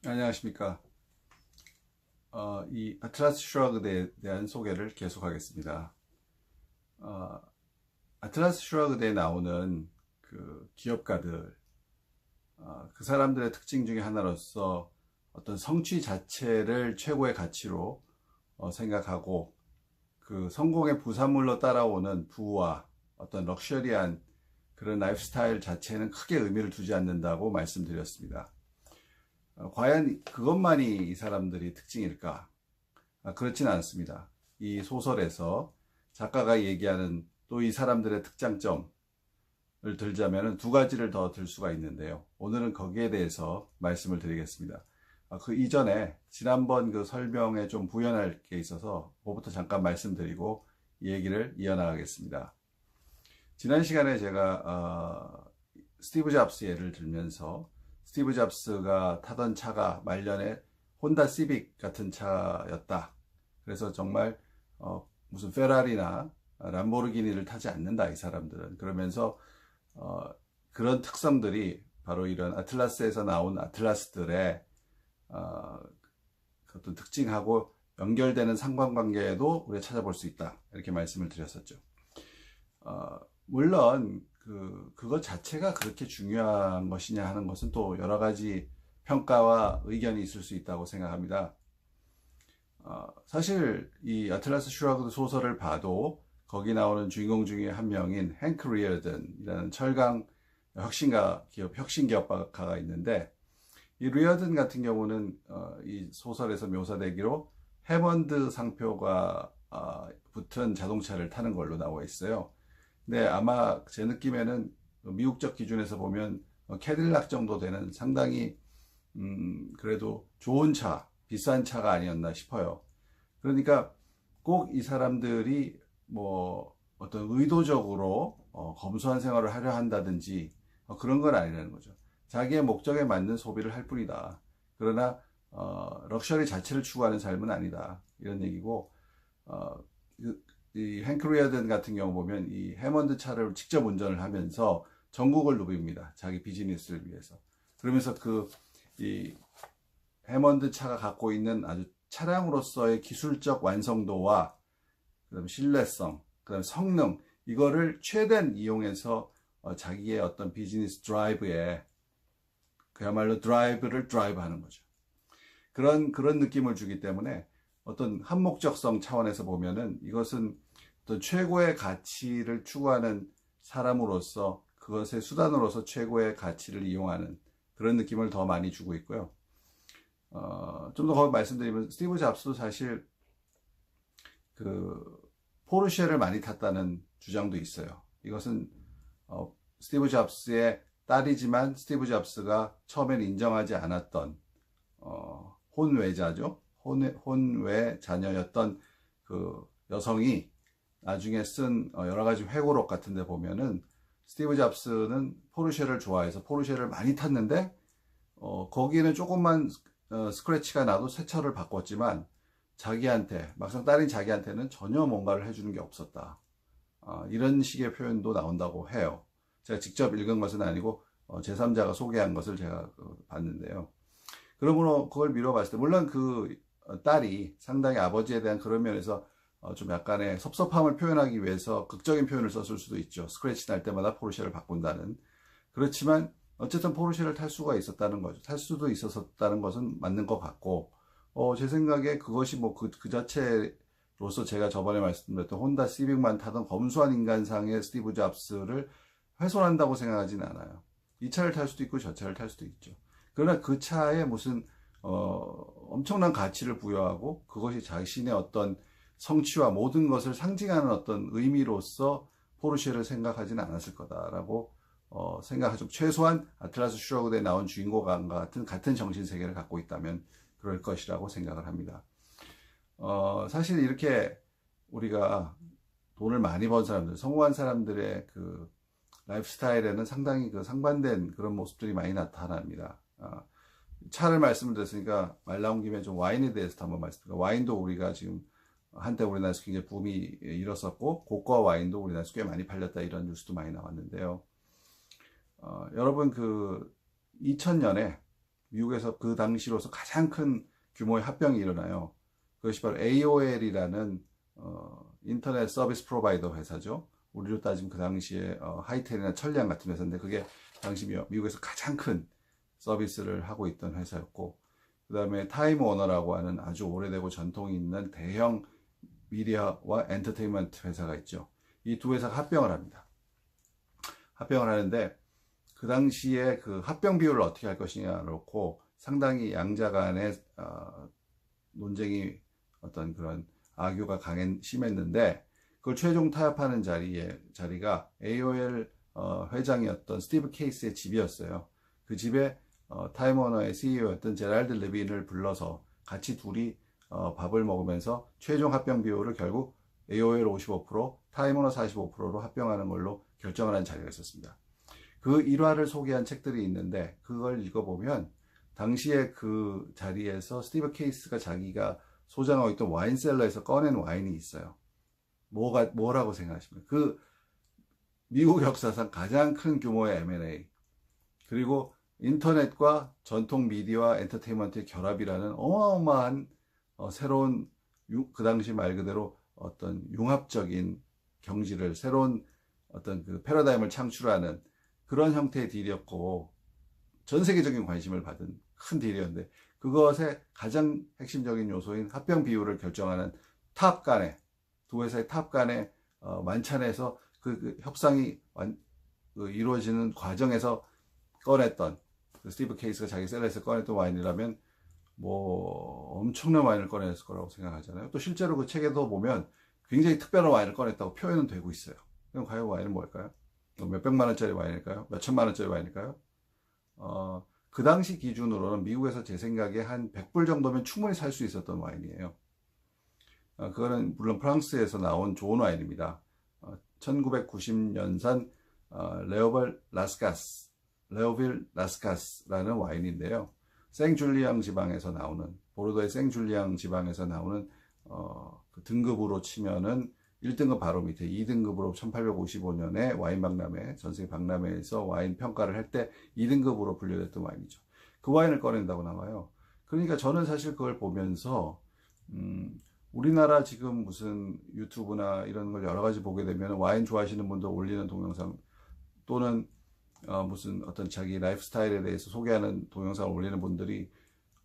안녕하십니까. 이 아틀라스 슈라그대에 대한 소개를 계속하겠습니다. 어, 아틀라스 슈라그대에 나오는 그 기업가들, 그 사람들의 특징 중에 하나로서 어떤 성취 자체를 최고의 가치로 생각하고 그 성공의 부산물로 따라오는 부와 어떤 럭셔리한 그런 라이프 스타일 자체는 크게 의미를 두지 않는다고 말씀드렸습니다. 과연 그것만이 이 사람들이 특징일까? 그렇진 않습니다. 이 소설에서 작가가 얘기하는 또 이 사람들의 특장점을 들자면 두 가지를 더 들 수가 있는데요. 오늘은 거기에 대해서 말씀을 드리겠습니다. 그 이전에 지난번 그 설명에 좀 부연할 게 있어서 그거부터 잠깐 말씀드리고 이 얘기를 이어나가겠습니다. 지난 시간에 제가 스티브 잡스 예를 들면서 스티브 잡스가 타던 차가 말년에 혼다 시빅 같은 차였다. 그래서 정말 무슨 페라리나 람보르기니를 타지 않는다 이 사람들은. 그러면서 그런 특성들이 바로 이런 아틀라스에서 나온 아틀라스들의 어떤 특징하고 연결되는 상관관계에도 우리가 찾아볼 수 있다. 이렇게 말씀을 드렸었죠. 물론 그것 자체가 그렇게 중요한 것이냐 하는 것은 또 여러 가지 평가와 의견이 있을 수 있다고 생각합니다. 사실 이 아틀라스 슈라그 소설을 봐도 거기 나오는 주인공 중에 한 명인 행크 리어든이라는 철강 혁신기업가가 있는데 이 리어든 같은 경우는 이 소설에서 묘사되기로 해먼드 상표가 붙은 자동차를 타는 걸로 나와 있어요. 근데 아마 제 느낌에는 미국적 기준에서 보면 캐딜락 정도 되는 상당히 그래도 좋은 차, 비싼 차가 아니었나 싶어요. 그러니까 꼭 이 사람들이 뭐 어떤 의도적으로 검소한 생활을 하려 한다든지 그런 건 아니라는 거죠. 자기의 목적에 맞는 소비를 할 뿐이다. 그러나 럭셔리 자체를 추구하는 삶은 아니다. 이런 얘기고 이 행크 리어든 같은 경우 보면 이 해먼드 차를 직접 운전을 하면서 전국을 누빕니다. 자기 비즈니스를 위해서. 그러면서 이 해먼드 차가 갖고 있는 아주 차량으로서의 기술적 완성도와 그다음에 신뢰성, 그다음에 성능 이거를 최대한 이용해서 자기의 어떤 비즈니스 드라이브에 그야말로 드라이브를 드라이브하는 거죠. 그런 느낌을 주기 때문에 어떤 한목적성 차원에서 보면은 이것은 어떤 최고의 가치를 추구하는 사람으로서 그것의 수단으로서 최고의 가치를 이용하는 그런 느낌을 더 많이 주고 있고요. 좀 더 말씀드리면 스티브 잡스도 사실 그 포르쉐를 많이 탔다는 주장도 있어요. 이것은 스티브 잡스의 딸이지만 스티브 잡스가 처음엔 인정하지 않았던 혼외자죠. 혼외 자녀였던 그 여성이 나중에 쓴 여러 가지 회고록 같은 데 보면은 스티브 잡스는 포르쉐를 좋아해서 포르쉐를 많이 탔는데 거기에는 조금만 스크래치가 나도 새 차를 바꿨지만 자기한테 막상 딸인 자기한테는 전혀 뭔가를 해주는 게 없었다. 이런 식의 표현도 나온다고 해요. 제가 직접 읽은 것은 아니고 제3자가 소개한 것을 제가 봤는데요. 그러므로 그걸 미뤄봤을 때 물론 그 딸이 상당히 아버지에 대한 그런 면에서 좀 약간의 섭섭함을 표현하기 위해서 극적인 표현을 썼을 수도 있죠. 스크래치 날 때마다 포르쉐를 바꾼다는. 그렇지만 어쨌든 포르쉐를 탈 수가 있었다는 거죠. 탈 수도 있었다는 것은 맞는 것 같고 제 생각에 그것이 뭐 그 자체로서 제가 저번에 말씀드렸던 혼다 시빅만 타던 검소한 인간상의 스티브 잡스를 훼손한다고 생각하지는 않아요. 이 차를 탈 수도 있고 저 차를 탈 수도 있죠. 그러나 그 차에 무슨 엄청난 가치를 부여하고 그것이 자신의 어떤 성취와 모든 것을 상징하는 어떤 의미로서 포르쉐를 생각하지는 않았을 거다라고 생각하죠. 최소한 아틀라스 슈라그대에 나온 주인공과 같은 정신세계를 갖고 있다면 그럴 것이라고 생각을 합니다. 사실 이렇게 우리가 돈을 많이 번 사람들, 성공한 사람들의 그 라이프 스타일에는 상당히 그 상반된 그런 모습들이 많이 나타납니다. 차를 말씀을 드렸으니까 말 나온 김에 좀 와인에 대해서 한번 말씀드릴게요. 와인도 우리가 지금 한때 우리나라에서 굉장히 붐이 일었었고 고가 와인도 우리나라에서 꽤 많이 팔렸다 이런 뉴스도 많이 나왔는데요. 여러분 그 2000년에 미국에서 그 당시로서 가장 큰 규모의 합병이 일어나요. 그것이 바로 AOL이라는 인터넷 서비스 프로바이더 회사죠. 우리로 따지면 그 당시에 하이텔이나 천리안 같은 회사인데, 그게 당시 미국에서 가장 큰 서비스를 하고 있던 회사였고, 그 다음에 타임워너라고 하는 아주 오래되고 전통이 있는 대형 미디어와 엔터테인먼트 회사가 있죠. 이 두 회사가 합병을 합니다. 합병을 하는데, 그 당시에 그 합병 비율을 어떻게 할 것이냐를 놓고 상당히 양자 간의 논쟁이, 어떤 그런 악유가 심했는데, 그걸 최종 타협하는 자리가 AOL 회장이었던 스티브 케이스의 집이었어요. 그 집에 타임워너의 CEO였던 제랄드 레빈을 불러서 같이 둘이 밥을 먹으면서 최종 합병 비율을 결국 AOL 55%, 타임워너 45%로 합병하는 걸로 결정을 한 자리가 있었습니다. 그 일화를 소개한 책들이 있는데, 그걸 읽어보면 당시에 그 자리에서 스티브 케이스가 자기가 소장하고 있던 와인셀러에서 꺼낸 와인이 있어요. 뭐라고 생각하십니까? 그 미국 역사상 가장 큰 규모의 M&A, 그리고 인터넷과 전통 미디어와 엔터테인먼트의 결합이라는 어마어마한 새로운, 그 당시 말 그대로 어떤 융합적인 경지를, 새로운 어떤 그 패러다임을 창출하는 그런 형태의 딜이었고, 전 세계적인 관심을 받은 큰 딜이었는데, 그것의 가장 핵심적인 요소인 합병 비율을 결정하는 두 회사의 탑 간의 만찬에서 그 협상이 이루어지는 과정에서 꺼냈던, 그 스티브 케이스가 자기 셀러에서 꺼냈던 와인이라면 뭐 엄청난 와인을 꺼냈을 거라고 생각하잖아요. 또 실제로 그 책에도 보면 굉장히 특별한 와인을 꺼냈다고 표현은 되고 있어요. 그럼 과연 와인은 뭘까요? 몇백만 원짜리 와인일까요? 몇천만 원짜리 와인일까요? 그 당시 기준으로는 미국에서 제 생각에 한 100불 정도면 충분히 살 수 있었던 와인이에요. 그거는 물론 프랑스에서 나온 좋은 와인입니다. 1990년산 레오빌 라스카스라는 와인인데요. 생줄리앙 지방에서 나오는, 보르도의 생줄리앙 지방에서 나오는 그 등급으로 치면은 1등급 바로 밑에 2등급으로 1855년에 와인 박람회, 전세계 박람회에서 와인 평가를 할 때 2등급으로 분류됐던 와인이죠. 그 와인을 꺼낸다고 나와요. 그러니까 저는 사실 그걸 보면서 우리나라 지금 무슨 유튜브나 이런 걸 여러 가지 보게 되면 와인 좋아하시는 분들 올리는 동영상, 또는 무슨 어떤 자기 라이프 스타일에 대해서 소개하는 동영상을 올리는 분들이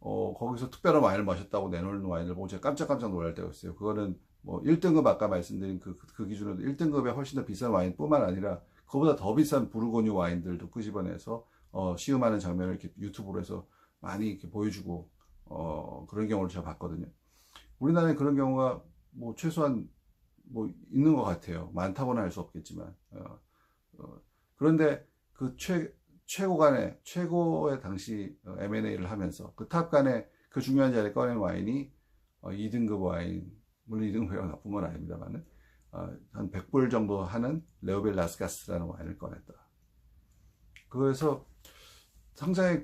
거기서 특별한 와인을 마셨다고 내놓는 와인을 보고 제가 깜짝깜짝 놀랄 때가 있어요. 그거는 뭐 1등급, 아까 말씀드린 그 기준으로 1등급에 훨씬 더 비싼 와인뿐만 아니라 그보다 더 비싼 부르고뉴 와인들도 끄집어내서 시음하는 장면을 이렇게 유튜브로 해서 많이 이렇게 보여주고 그런 경우를 제가 봤거든요. 우리나라에 그런 경우가 뭐 최소한 뭐 있는 것 같아요. 많다고는 할 수 없겠지만. 그런데 그 최고의 당시 M&A를 하면서 그 탑 간의 그 중요한 자리에 꺼낸 와인이 2등급 와인, 물론 2등급이 나쁜 건 아닙니다만은 한 100불 정도 하는 레오빌 라스카스라는 와인을 꺼냈다. 그래서 상당히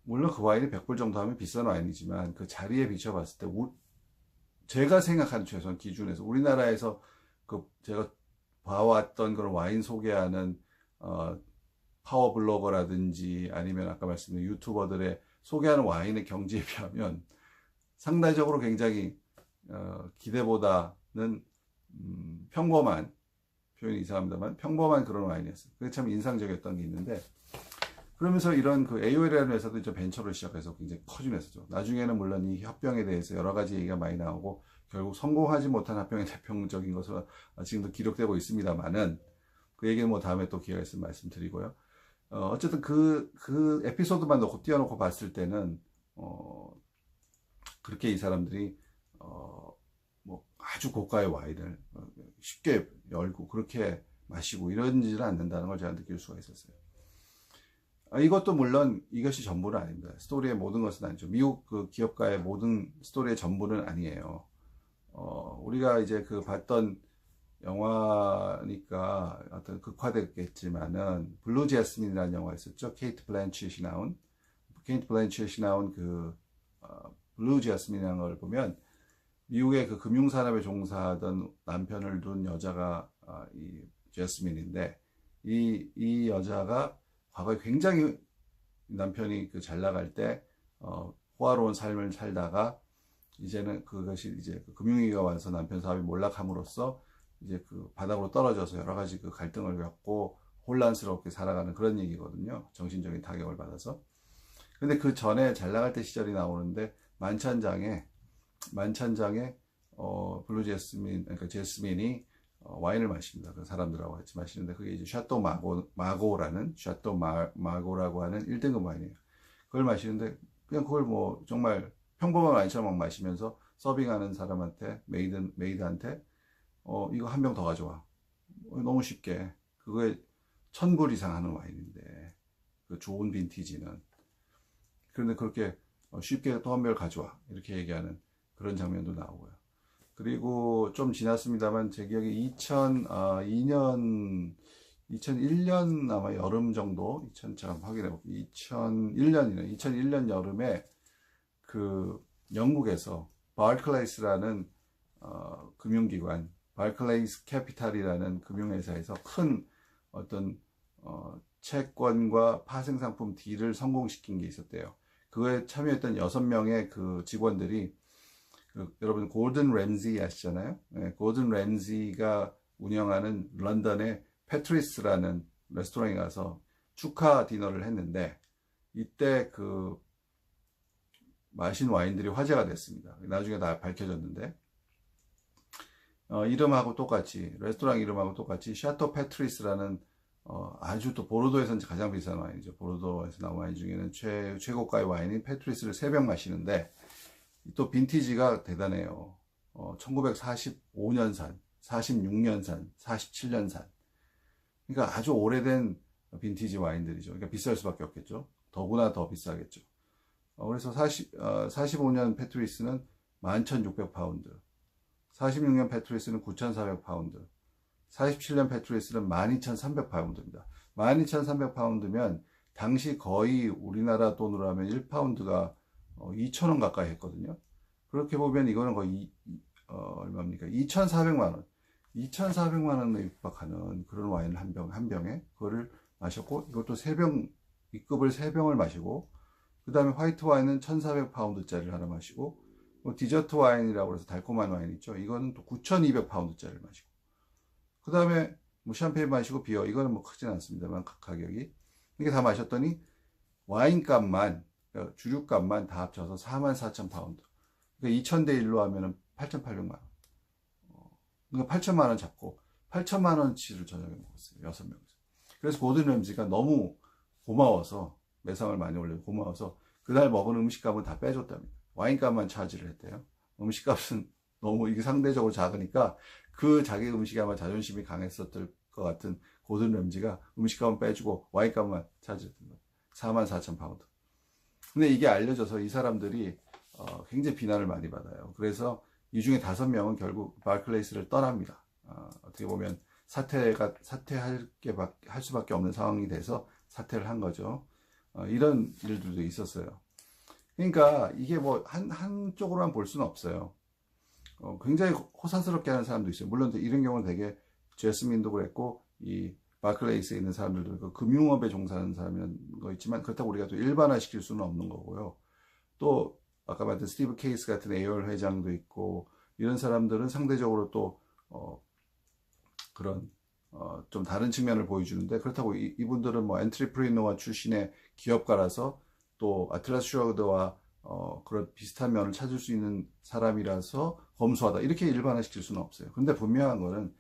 물론 그 와인이 100불 정도 하면 비싼 와인이지만 그 자리에 비춰봤을 때 제가 생각하는 최소한 기준에서 우리나라에서 제가 봐왔던 그런 와인 소개하는 파워 블로거라든지 아니면 아까 말씀드린 유튜버들의 소개하는 와인의 경지에 비하면 상대적으로 굉장히 기대보다는 평범한, 표현이 이상합니다만 평범한 그런 와인이었어요. 그게 참 인상적이었던 게 있는데, 그러면서 이런 그 AOL이라는 회사도 이제 벤처를 시작해서 굉장히 커진 회사죠. 나중에는 물론 이 합병에 대해서 여러 가지 얘기가 많이 나오고 결국 성공하지 못한 합병의 대표적인 것으로 지금도 기록되고 있습니다만은, 그 얘기는 뭐 다음에 또 기회가 있으면 말씀드리고요. 어쨌든 그 에피소드만 띄워놓고 봤을 때는 그렇게 이 사람들이 뭐 아주 고가의 와인을 쉽게 열고 그렇게 마시고 이러지는 않는다는 걸 제가 느낄 수가 있었어요. 이것도 물론 이것이 전부는 아닙니다. 스토리의 모든 것은 아니죠. 미국 그 기업가의 모든 스토리의 전부는 아니에요. 우리가 이제 봤던 영화니까 어떤 극화됐겠지만은 블루 제스민이라는 영화 있었죠. 케이트 블랜쳇이 나온 블루 제스민이라는 걸 보면 미국의 그 금융산업에 종사하던 남편을 둔 여자가 이 제스민인데 이 여자가 과거에 굉장히 남편이 그 잘 나갈 때 호화로운 삶을 살다가 이제는 그것이 이제 그 금융위기가 와서 남편 사업이 몰락함으로써 이제 그 바닥으로 떨어져서 여러 가지 그 갈등을 겪고 혼란스럽게 살아가는 그런 얘기거든요. 정신적인 타격을 받아서. 근데 그 전에 잘 나갈 때 시절이 나오는데 만찬장에 블루 제스민, 그러니까 제스민이 와인을 마십니다. 그 사람들하고 같이 마시는데 그게 이제 샤또 마고라는 샤또 마고라고 하는 1등급 와인이에요. 그걸 마시는데 그냥 그걸 뭐 정말 평범한 와인처럼 막 마시면서 서빙하는 사람한테 메이드한테 이거 한 병 더 가져와. 너무 쉽게 그거에 1,000불 이상 하는 와인인데 그 좋은 빈티지는 그런데 그렇게 쉽게 또 한 병을 가져와 이렇게 얘기하는 그런 장면도 나오고요. 그리고 좀 지났습니다만 제 기억에 2001년 아마 여름 정도, 잠깐 확인해볼게요. 2001년 여름에 그 영국에서 바클레이스라는 금융기관, 바클레이스 캐피탈이라는 금융회사에서 큰 어떤 채권과 파생상품 딜을 성공시킨 게 있었대요. 그거에 참여했던 6명의 그 직원들이 여러분 고든 램지 아시잖아요? 네, 고든 램지가 운영하는 런던의 패트리스라는 레스토랑에 가서 축하 디너를 했는데 이때 그 마신 와인들이 화제가 됐습니다. 나중에 다 밝혀졌는데 이름하고 똑같이 레스토랑 이름하고 똑같이 샤토 패트리스라는 아주 또 보르도에서는 가장 비싼 와인이죠. 보르도에서 나온 와인 중에는 최고가의 와인인 패트리스를 3병 마시는데 또 빈티지가 대단해요. 1945년산, 46년산, 47년산. 그러니까 아주 오래된 빈티지 와인들이죠. 그러니까 비쌀 수밖에 없겠죠. 더구나 더 비싸겠죠. 그래서 45년 패트리스는 11,600파운드, 46년 패트리스는 9,400파운드, 47년 패트리스는 12,300파운드입니다. 12,300파운드면 당시 거의 우리나라 돈으로 하면 1파운드가 2,000원 가까이 했거든요. 그렇게 보면 이거는 거의 얼마입니까? 2,400만 원. 2,400만 원에 육박하는 그런 와인을 한 병에 그거를 마셨고 이것도 3병, 2급을 3병을 마시고 그 다음에 화이트 와인은 1,400파운드짜리를 하나 마시고 디저트 와인이라고 해서 달콤한 와인 있죠. 이거는 또 9,200파운드짜리를 마시고 그 다음에 뭐 샴페인 마시고 비어 이거는 뭐 크진 않습니다만 가격이 이게 다 마셨더니 와인값만 주류값만 다 합쳐서 44,000파운드. 그러니까 2,000대 1로 하면은 8,800만 원. 그러니까 8천만 원 잡고 8천만 원치를 저녁에 먹었어요. 6명이서. 그래서 고든 램지가 너무 고마워서 매상을 많이 올려서 고마워서 그날 먹은 음식값은 다 빼줬답니다. 와인값만 차지를 했대요. 음식값은 너무 이게 상대적으로 작으니까 그 자기 음식이 아마 자존심이 강했었을 것 같은 고든 램지가 음식값은 빼주고 와인값만 차지했던 거예요. 44,000파운드. 근데 이게 알려져서 이 사람들이 굉장히 비난을 많이 받아요. 그래서 이 중에 5명은 결국 바클레이스를 떠납니다. 어떻게 보면 사퇴할 수밖에 없는 상황이 돼서 사퇴를 한 거죠. 이런 일들도 있었어요. 그러니까 이게 뭐 한쪽으로만 볼 수는 없어요. 굉장히 호사스럽게 하는 사람도 있어요. 물론 이런 경우는 되게 제스민도 그랬고 이 바클레이스에 있는 사람들도 그 금융업에 종사하는 사람이라는 거 있지만 그렇다고 우리가 또 일반화시킬 수는 없는 거고요. 또 아까 말했던 스티브 케이스 같은 AOL 회장도 있고 이런 사람들은 상대적으로 또 그런 좀 다른 측면을 보여주는데 그렇다고 이분들은 뭐 엔트리프리노어 출신의 기업가라서 또 아틀라스 슈워드와 그런 비슷한 면을 찾을 수 있는 사람이라서 검소하다 이렇게 일반화시킬 수는 없어요. 근데 분명한 거는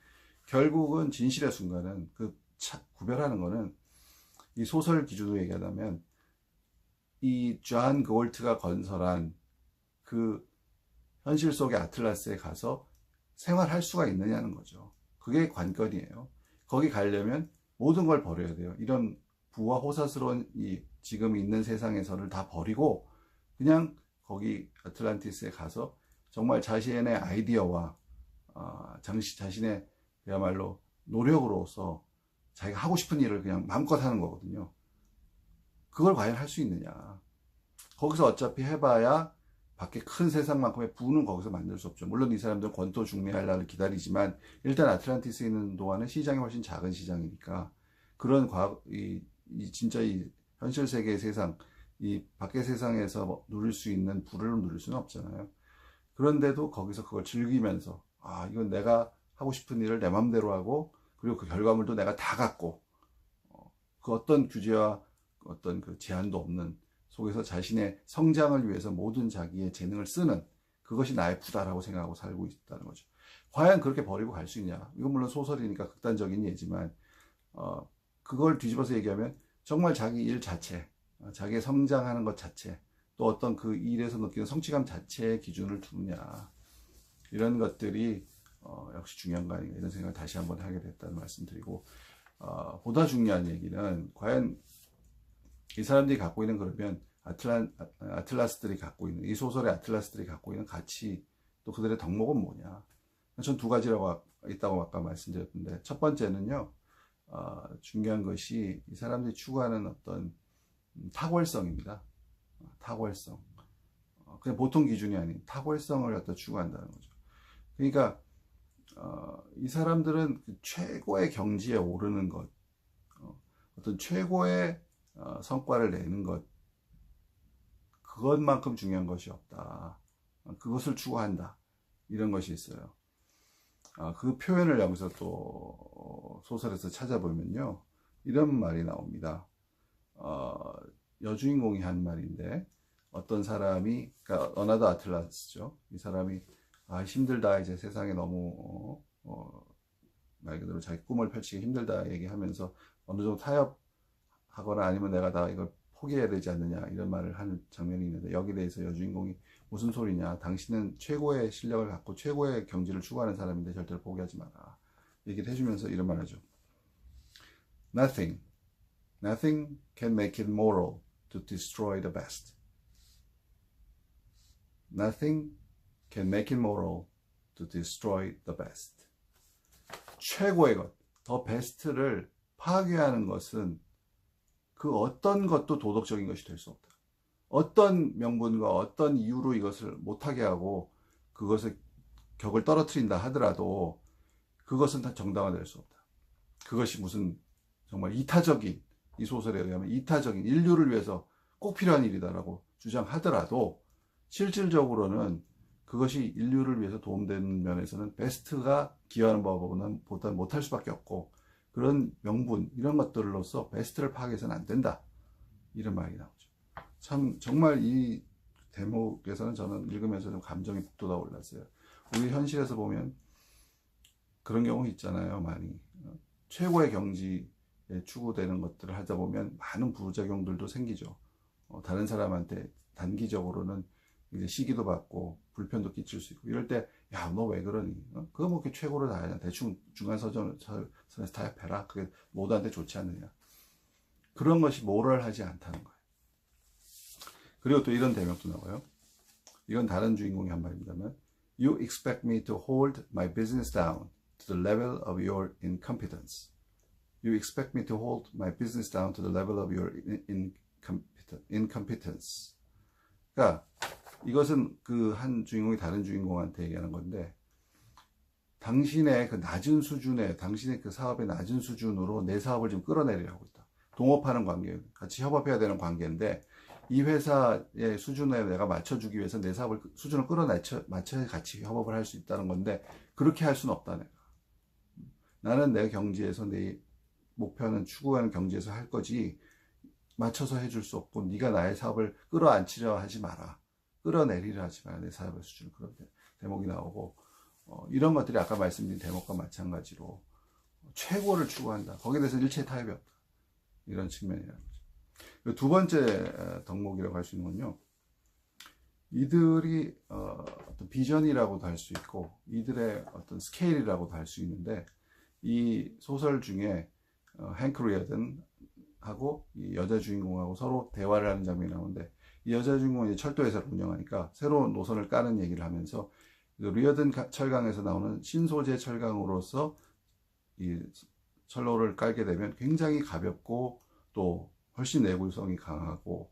결국은 진실의 순간은 구별하는 거는 이 소설 기준으로 얘기하자면 이 존 고울트가 건설한 그 현실 속의 아틀라스에 가서 생활할 수가 있느냐는 거죠. 그게 관건이에요. 거기 가려면 모든 걸 버려야 돼요. 이런 부와 호사스러운 이 지금 있는 세상에서를 다 버리고 그냥 거기 아틀란티스에 가서 정말 자신의 아이디어와 자신의 그야말로 노력으로서 자기가 하고 싶은 일을 그냥 마음껏 하는 거거든요. 그걸 과연 할 수 있느냐. 거기서 어차피 해봐야 밖에 큰 세상만큼의 부는 거기서 만들 수 없죠. 물론 이 사람들은 권토 중매할 날을 기다리지만 일단 아틀란티스에 있는 동안은 시장이 훨씬 작은 시장이니까 그런 진짜 이 현실 세계의 세상, 이 밖의 세상에서 뭐 누릴 수 있는 부를 누릴 수는 없잖아요. 그런데도 거기서 그걸 즐기면서 이건 내가 하고 싶은 일을 내 맘대로 하고, 그리고 그 결과물도 내가 다 갖고, 그 어떤 규제와 어떤 그 제한도 없는 속에서 자신의 성장을 위해서 모든 자기의 재능을 쓰는, 그것이 나의 부다라고 생각하고 살고 있다는 거죠. 과연 그렇게 버리고 갈 수 있냐? 이건 물론 소설이니까 극단적인 예지만, 그걸 뒤집어서 얘기하면 정말 자기 일 자체, 자기의 성장하는 것 자체, 또 어떤 그 일에서 느끼는 성취감 자체의 기준을 두느냐, 이런 것들이 역시 중요한 거 아닌가, 이런 생각을 다시 한번 하게 됐다는 말씀드리고, 보다 중요한 얘기는 과연 이 사람들이 갖고 있는, 그러면 아틀라스들이 갖고 있는, 이 소설의 아틀라스들이 갖고 있는 가치, 또 그들의 덕목은 뭐냐. 전 두 가지라고 있다고 아까 말씀드렸는데, 첫 번째는요, 중요한 것이 이 사람들이 추구하는 어떤 탁월성입니다. 탁월성. 그냥 보통 기준이 아닌 탁월성을 갖다 추구한다는 거죠. 그러니까 이 사람들은 그 최고의 경지에 오르는 것, 어떤 최고의 성과를 내는 것, 그것만큼 중요한 것이 없다. 그것을 추구한다. 이런 것이 있어요. 그 표현을 여기서 또 소설에서 찾아보면요, 이런 말이 나옵니다. 여주인공이 한 말인데, 어떤 사람이, 그러니까 어나더 아틀라스죠. 이 사람이 힘들다, 이제 세상에 너무 말 그대로 자기 꿈을 펼치기 힘들다 얘기하면서 어느 정도 타협하거나 아니면 내가 다 이걸 포기해야 되지 않느냐, 이런 말을 하는 장면이 있는데, 여기에 대해서 여주인공이 무슨 소리냐, 당신은 최고의 실력을 갖고 최고의 경지를 추구하는 사람인데 절대로 포기하지 마라, 얘기를 해주면서 이런 말 하죠. Nothing can make it moral to destroy the best. Nothing can make it moral to destroy the best. 최고의 것, 더 베스트를 파괴하는 것은 그 어떤 것도 도덕적인 것이 될 수 없다. 어떤 명분과 어떤 이유로 이것을 못하게 하고 그것의 격을 떨어뜨린다 하더라도 그것은 다 정당화될 수 없다. 그것이 무슨 정말 이타적인, 이 소설에 의하면 이타적인, 인류를 위해서 꼭 필요한 일이다라고 주장하더라도 실질적으로는 그것이 인류를 위해서 도움되는 면에서는 베스트가 기여하는 법보다는 못할 수밖에 없고, 그런 명분, 이런 것들로서 베스트를 파괴해서는 안 된다, 이런 말이 나오죠. 참 정말 이 대목에서는 저는 읽으면서 좀 감정이 북돋아 올랐어요. 우리 현실에서 보면 그런 경우 있잖아요, 많이. 최고의 경지에 추구되는 것들을 하다 보면 많은 부작용들도 생기죠. 다른 사람한테 단기적으로는 이제 시기도 받고 불편도 끼칠 수 있고, 이럴 때 야, 너 왜 그러니? 그거 뭐 이렇게 최고로 다 하냐? 대충 중간선에서 타협해라. 그게 모두한테 좋지 않느냐? 그런 것이 모럴하지 않다는 거예요. 그리고 또 이런 대명도 나와요. 이건 다른 주인공이 한 말입니다만, You expect me to hold my business down to the level of your incompetence. You expect me to hold my business down to the level of your incompetence. 그러니까 이것은 그 한 주인공이 다른 주인공한테 얘기하는 건데, 당신의 그 낮은 수준에, 당신의 그 사업의 낮은 수준으로 내 사업을 좀 끌어내리라고 있다. 동업하는 관계, 같이 협업해야 되는 관계인데, 이 회사의 수준에 내가 맞춰주기 위해서 내 사업을 수준을 맞춰야 같이 협업을 할 수 있다는 건데, 그렇게 할 수는 없다, 내가. 나는 내 경지에서, 내 목표는 추구하는 경지에서 할 거지, 맞춰서 해줄 수 없고, 네가 나의 사업을 끌어안치려 하지 마라. 끌어내리려 하지 마라. 내 사업의 수준을. 그런 대목이 나오고, 이런 것들이 아까 말씀드린 대목과 마찬가지로 최고를 추구한다. 거기에 대해서 일체 타협이 없다. 이런 측면이라는 거죠. 두 번째 덕목이라고 할 수 있는 건요, 이들이 어떤 비전이라고도 할 수 있고, 이들의 어떤 스케일이라고도 할 수 있는데, 이 소설 중에 행크 리어든하고 이 여자 주인공하고 서로 대화를 하는 장면이 나오는데, 이 여자 주인공이 철도회사를 운영하니까 새로운 노선을 까는 얘기를 하면서, 리어든 철강에서 나오는 신소재 철강으로서 이 철로를 깔게 되면 굉장히 가볍고 또 훨씬 내구성이 강하고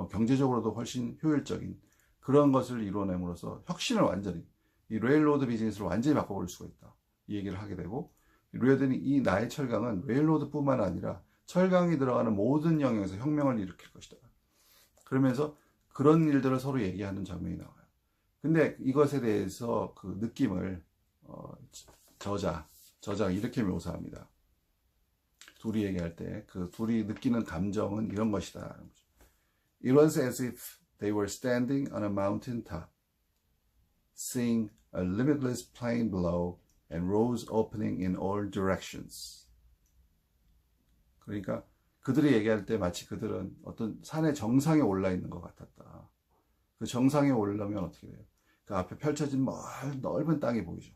경제적으로도 훨씬 효율적인 그런 것을 이뤄냄으로써 혁신을 완전히, 이 레일로드 비즈니스를 완전히 바꿔볼 수가 있다, 이 얘기를 하게 되고, 리어든이 이 나의 철강은 레일로드뿐만 아니라 철강이 들어가는 모든 영역에서 혁명을 일으킬 것이다. 그러면서 그런 일들을 서로 얘기하는 장면이 나와요. 근데 이것에 대해서 그 느낌을 저자가 이렇게 묘사합니다. 둘이 얘기할 때 그 둘이 느끼는 감정은 이런 것이다. It was as if they were standing on a mountain top, seeing a limitless plain below and roads opening in all directions. 그러니까 그들이 얘기할 때 마치 그들은 어떤 산의 정상에 올라 있는 것 같았다. 그 정상에 올라면 어떻게 돼요? 그 앞에 펼쳐진 넓은 땅이 보이죠.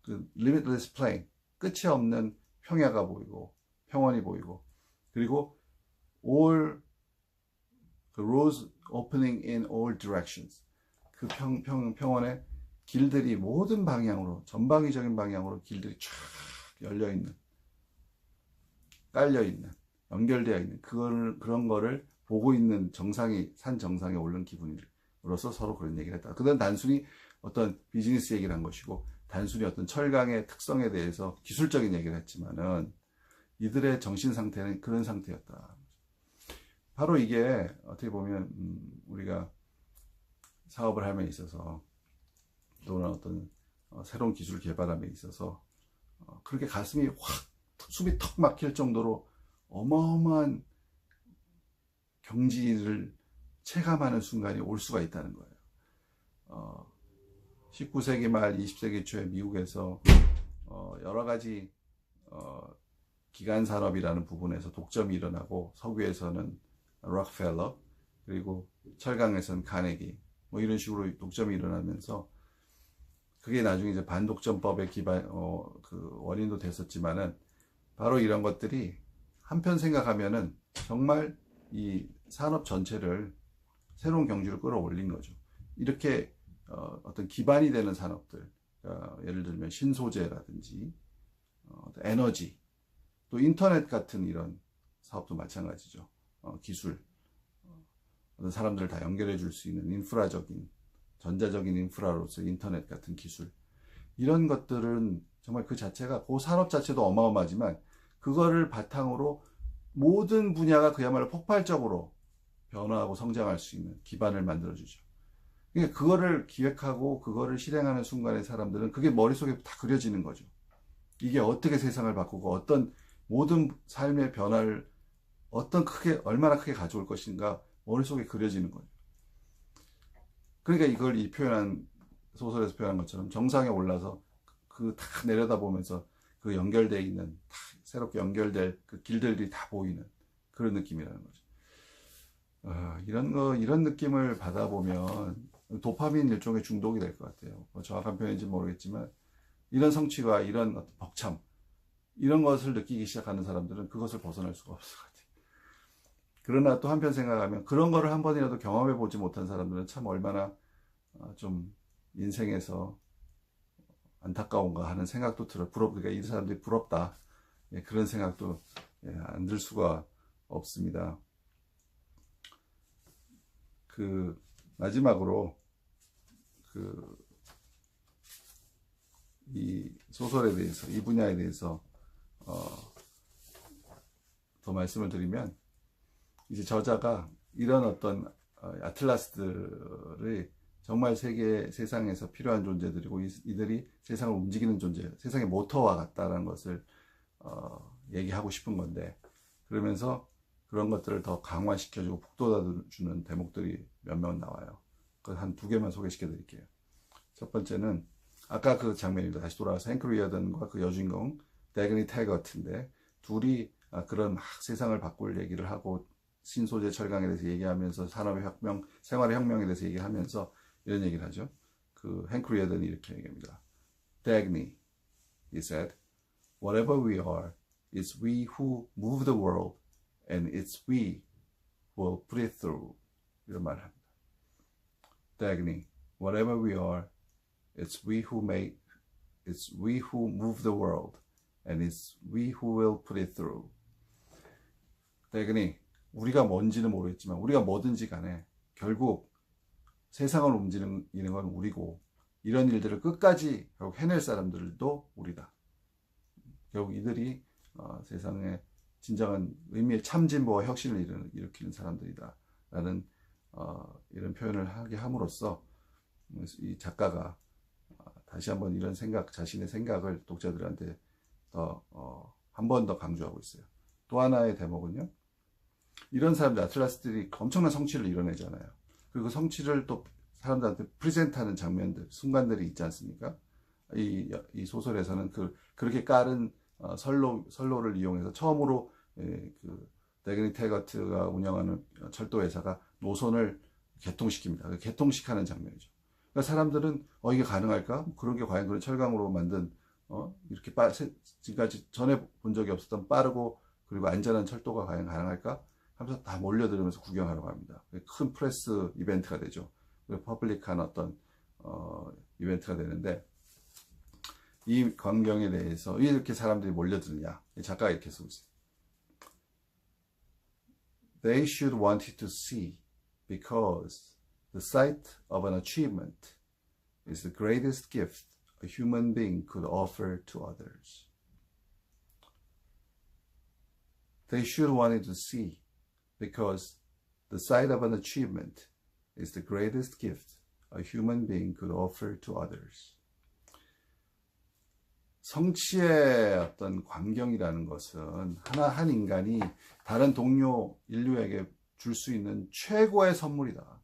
그 limitless plain, 끝이 없는 평야가 보이고 평원이 보이고, 그리고 all the roads opening in all directions. 그 평원에 길들이 모든 방향으로, 전방위적인 방향으로 길들이 쫙 열려있는, 깔려있는, 연결되어 있는 그런 거를 보고 있는 산 정상에 오른 기분으로서 서로 그런 얘기를 했다. 그건 단순히 어떤 비즈니스 얘기를 한 것이고, 단순히 어떤 철강의 특성에 대해서 기술적인 얘기를 했지만은 이들의 정신 상태는 그런 상태였다. 바로 이게 어떻게 보면 우리가 사업을 함에 있어서, 또는 어떤 새로운 기술 개발함에 있어서 그렇게 가슴이 확 숨이 턱 막힐 정도로 어마어마한 경지를 체감하는 순간이 올 수가 있다는 거예요. 19세기 말 20세기 초에 미국에서 여러 가지 기간 산업이라는 부분에서 독점이 일어나고, 석유에서는 록펠러, 그리고 철강에서는 카네기, 뭐 이런 식으로 독점이 일어나면서 그게 나중에 이제 반독점법의 그 원인도 됐었지만은, 바로 이런 것들이 한편 생각하면은 정말 이 산업 전체를 새로운 경지로 끌어올린 거죠. 이렇게 어떤 기반이 되는 산업들, 예를 들면 신소재라든지 에너지, 또 인터넷 같은 이런 사업도 마찬가지죠. 기술, 어떤 사람들을 다 연결해 줄 수 있는 인프라적인, 전자적인 인프라로서 인터넷 같은 기술, 이런 것들은 정말 그 자체가, 그 산업 자체도 어마어마하지만 그거를 바탕으로 모든 분야가 그야말로 폭발적으로 변화하고 성장할 수 있는 기반을 만들어주죠. 그러니까 그거를 기획하고 그거를 실행하는 순간에 사람들은 그게 머릿속에 다 그려지는 거죠. 이게 어떻게 세상을 바꾸고 어떤 모든 삶의 변화를 얼마나 크게 가져올 것인가 머릿속에 그려지는 거예요. 그러니까 이걸 소설에서 표현한 것처럼 정상에 올라서 그 다 내려다보면서 그 연결되어 있는, 다 새롭게 연결될 그 길들이 다 보이는 그런 느낌이라는 거죠. 이런 느낌을 받아보면 도파민 일종의 중독이 될 것 같아요. 뭐 정확한 표현인지 모르겠지만, 이런 성취와 이런 어떤 벅참, 이런 것을 느끼기 시작하는 사람들은 그것을 벗어날 수가 없을 것 같아요. 그러나 또 한편 생각하면 그런 거를 한 번이라도 경험해 보지 못한 사람들은 참 얼마나 좀 인생에서 안타까운가 하는 생각도 들어요. 그러니까 이 사람들이 부럽다. 예, 그런 생각도 안 들 수가 없습니다. 마지막으로 이 소설에 대해서, 이 분야에 대해서 더 말씀을 드리면, 이제 저자가 이런 어떤 아틀라스들이 정말 세상에서 필요한 존재들이고, 이들이 세상을 움직이는 존재, 세상의 모터와 같다라는 것을 얘기하고 싶은 건데, 그러면서 그런 것들을 더 강화시켜주고 북돋아주는 대목들이 몇 명 나와요. 한 두 개만 소개시켜 드릴게요. 첫 번째는 아까 그 장면입니다. 다시 돌아와서 행크 리어던과 그 여주인공 데그니 태거트인데, 둘이 그런 막 세상을 바꿀 얘기를 하고 신소재 철강에 대해서 얘기하면서 산업의 혁명, 생활의 혁명에 대해서 얘기하면서 이런 얘기를 하죠. 그 행크 리어던이 이렇게 얘기합니다. Dagny, he said, whatever we are, it's we who move the world, and it's we who will put it through. 이런 말을 합니다. Dagny, whatever we are, it's we who move the world, and it's we who will put it through. Dagny, 우리가 뭔지는 모르겠지만 우리가 뭐든지 간에 결국 세상을 움직이는 건 우리고, 이런 일들을 끝까지 결국 해낼 사람들도 우리다. 결국 이들이 세상의 진정한 의미의 참진보와 혁신을 일으키는 사람들이다 라는 이런 표현을 하게 함으로써 이 작가가 다시 한번 이런 생각, 자신의 생각을 독자들한테 한 번 더 강조하고 있어요. 또 하나의 대목은요, 이런 사람들, 아틀라스들이 엄청난 성취를 이뤄내잖아요. 그리고 성취를 또 사람들한테 프리젠트하는 장면들, 순간들이 있지 않습니까? 이 소설에서는 그렇게 깔은 선로를 이용해서 처음으로 그 데그니 태거트가 운영하는 철도 회사가 노선을 개통시킵니다. 개통식하는 장면이죠. 그러니까 사람들은 이게 가능할까? 그런 게 과연 그런 철강으로 만든 이렇게 지금까지 전에 본 적이 없었던 빠르고 그리고 안전한 철도가 과연 가능할까? 하면서 다 몰려들으면서 구경하러 갑니다. 큰 프레스 이벤트가 되죠. 퍼블릭한 어떤 이벤트가 되는데, 이 광경에 대해서 왜 이렇게 사람들이 몰려드느냐, 작가가 이렇게 쓰고 있어요. They should want it to see because the sight of an achievement is the greatest gift a human being could offer to others. They should want it to see because the sight of an achievement is the greatest gift a human being could offer to others. 성취의 어떤 광경이라는 것은 한 인간이 다른 동료 인류에게 줄 수 있는 최고의 선물이다.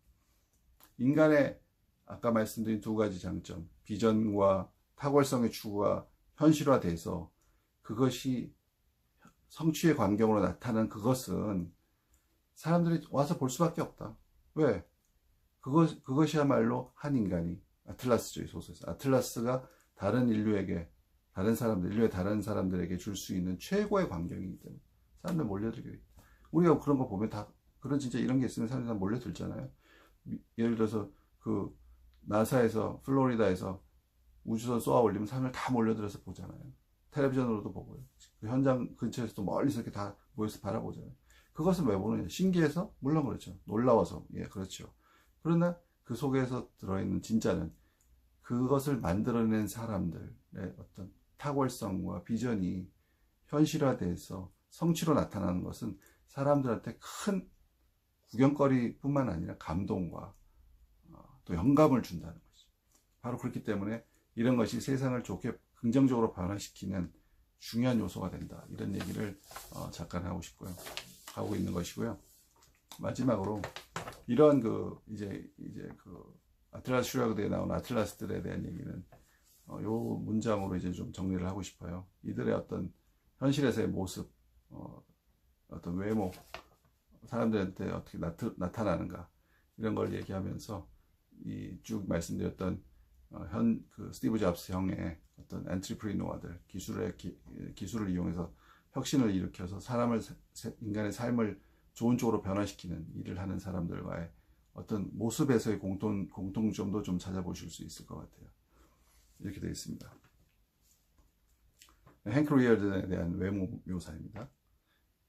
인간의 아까 말씀드린 두 가지 장점, 비전과 탁월성의 추구가 현실화돼서 그것이 성취의 광경으로 나타난 그것은 사람들이 와서 볼 수밖에 없다. 왜? 그것이야말로 한 인간이, 아틀라스죠, 이 소설에서. 아틀라스가 다른 인류의 다른 사람들에게 줄 수 있는 최고의 광경이기 때문에 사람들 몰려들게 돼. 우리가 그런 거 보면 다, 진짜 이런 게 있으면 사람들이 다 몰려들잖아요. 예를 들어서 그 나사에서, 플로리다에서 우주선 쏘아 올리면 사람들 다 몰려들어서 보잖아요. 텔레비전으로도 보고요. 그 현장 근처에서도 멀리서 이렇게 다 모여서 바라보잖아요. 그것은 왜 보느냐? 신기해서? 물론 그렇죠. 놀라워서. 예, 그렇죠. 그러나 그 속에서 들어있는 진짜는 그것을 만들어낸 사람들의 어떤 탁월성과 비전이 현실화돼서 성취로 나타나는 것은 사람들한테 큰 구경거리뿐만 아니라 감동과 또 영감을 준다는 것이죠. 바로 그렇기 때문에 이런 것이 세상을 좋게 긍정적으로 변화시키는 중요한 요소가 된다. 이런 얘기를 작가는 하고 있는 것이고요. 마지막으로 이런 이제 아틀라스 슈라그드에 나온 아틀라스들에 대한 얘기는 요 문장으로 이제 좀 정리를 하고 싶어요. 이들의 어떤 현실에서의 모습, 어떤 외모, 사람들한테 어떻게 나타나는가, 이런 걸 얘기하면서 이 쭉 말씀드렸던 스티브 잡스 형의 어떤 엔트리프리노어들, 기술을 이용해서 혁신을 일으켜서 인간의 삶을 좋은 쪽으로 변화시키는 일을 하는 사람들과의 어떤 모습에서의 공통점도 좀 찾아보실 수 있을 것 같아요. 이렇게 되어 있습니다. 행크 리얼든에 대한 외모 묘사입니다.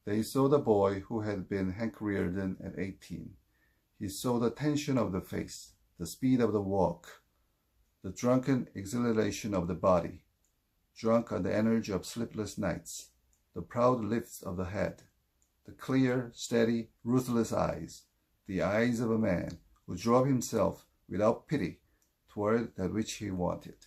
They saw the boy who had been Hank Reardon at 18. He saw the tension of the face, the speed of the walk, the drunken exhilaration of the body, drunk on the energy of sleepless nights, the proud lifts of the head, the clear, steady, ruthless eyes, the eyes of a man who drove himself without pity toward that which he wanted.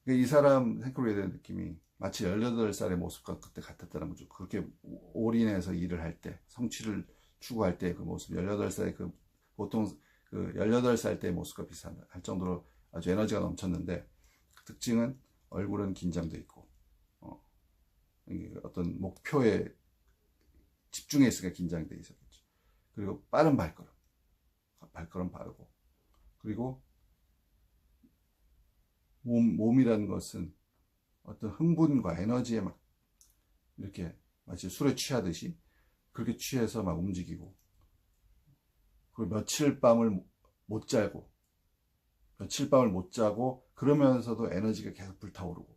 이 사람 행크 리어든의 느낌이 마치 18살의 모습과 그때 같았다는 거죠. 그렇게 올인해서 일을 할 때, 성취를 추구할 때 그 모습, 18살의 보통 18살 때의 모습과 비슷할 정도로 아주 에너지가 넘쳤는데, 그 특징은 얼굴은 긴장돼 있고, 어떤 목표에 집중해 있으니까 긴장돼 있었겠죠. 그리고 빠른 발걸음 바르고, 그리고 몸이라는 것은 어떤 흥분과 에너지에 막 이렇게 마치 술에 취하듯이 그렇게 취해서 막 움직이고, 그리고 며칠 밤을 못 자고 그러면서도 에너지가 계속 불타오르고,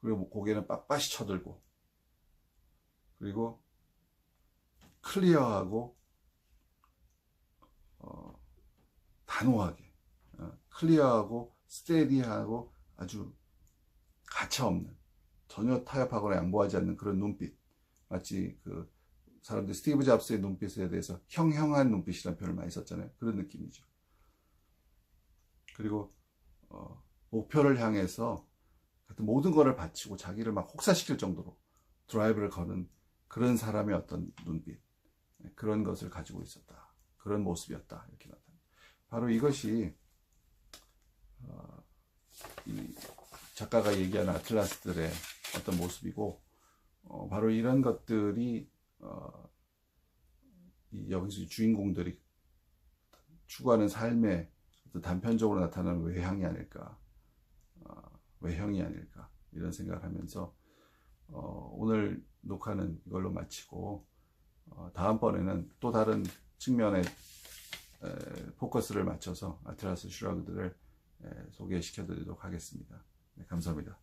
그리고 고개는 빳빳이 쳐들고, 그리고 클리어하고 단호하게, 클리어하고 스테디하고 아주 가차없는 전혀 타협하거나 양보하지 않는 그런 눈빛, 마치 그 사람들이 스티브 잡스의 눈빛에 대해서 형형한 눈빛이라는 표현을 많이 썼잖아요. 그런 느낌이죠. 그리고 목표를 향해서 모든 것을 바치고 자기를 막 혹사시킬 정도로 드라이브를 거는 그런 사람의 어떤 눈빛, 그런 것을 가지고 있었다. 그런 모습이었다. 이렇게 나타납니다. 바로 이것이 이 작가가 얘기하는 아틀라스들의 어떤 모습이고, 바로 이런 것들이 여기서 주인공들이 추구하는 삶의 어떤 단편적으로 나타나는 외향이 아닐까, 외형이 아닐까, 이런 생각을 하면서 오늘 녹화는 이걸로 마치고, 다음번에는 또 다른 측면의 포커스를 맞춰서 아틀라스 슈라그들을 소개시켜 드리도록 하겠습니다. 네, 감사합니다.